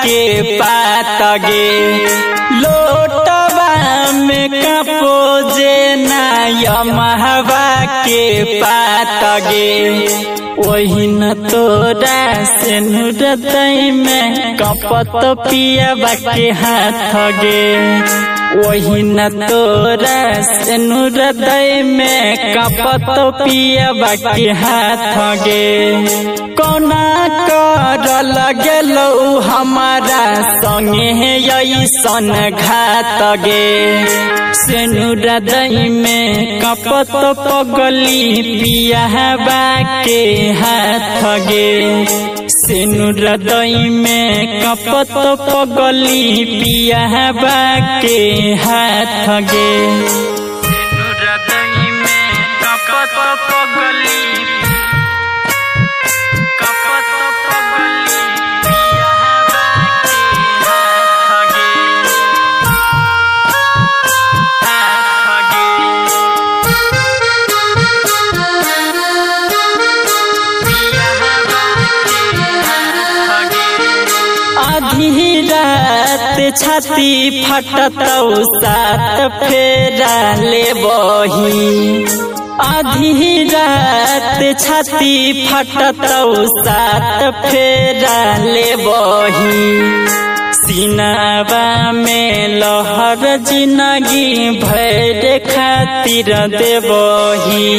के पात गे लोटवा में कपो जे यमहवा के पात गे वही न तोरा से हृदय में कपत पियबा के हाथ गे वही न तोरा से हृदय में कपत पियबा के हाथ गे कोना कर लगेलौ हमारा संगे ऐसन घात गे से हृदय में कपत पगली पियबा के हाथ गे से हृदय में कपत पगली पियबा के हाथ गे हृदय में कपत पगली छाती फटतौ सात फेरा ले बही आधी रात छाती फटतौ सात फेरा ले बही सीनावा में लहर जिंदगी भर खातिर देबही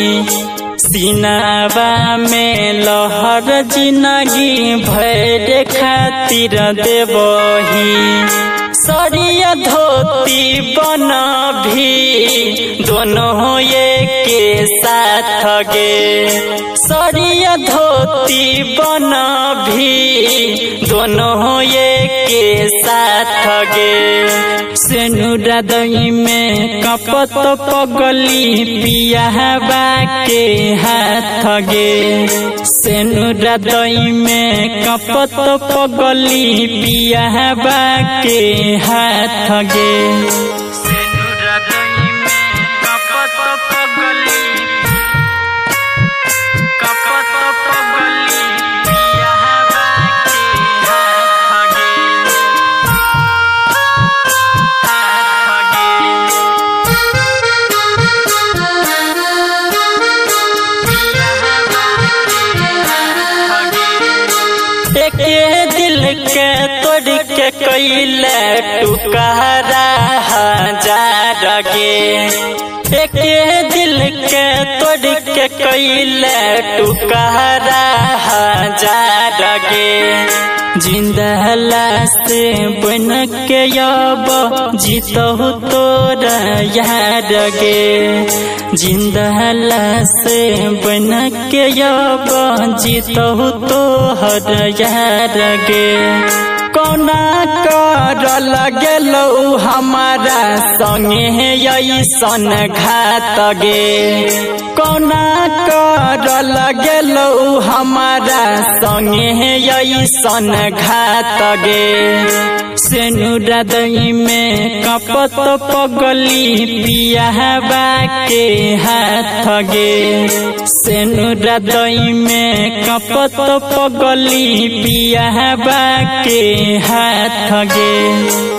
सीनावा में लहर जिंदगी भर खातिर देबही सरिया धोती बना भी दोनों एक साथ गे सरिया धोती बना भी दोनों एक साथ गे से हृदय में कपत पगली पियबा के हाथ गे से हृदय में कपत पगली पियबा के हाथ गे से हृदय में कपत पगली पियबा के हाथ गे दिल के तोड़ के कैले टुकड़ा हजार गे एक दिल के तोड़ के कैले टुकड़ा हजार गे जिंदला से बन के अब जीतहु तोरा यार गे जिंदला से बन के अब जीतहु तोहर यार गे कोना कर लगेलौ हमारा संगे ऐसन घात गे कोना कर लगेलौ हमारा संगे ऐसन घात गे से हृदय में कपत पगली पियबा के हाथ गे से हृदय में कपत पगली पियबा के हाथ गे।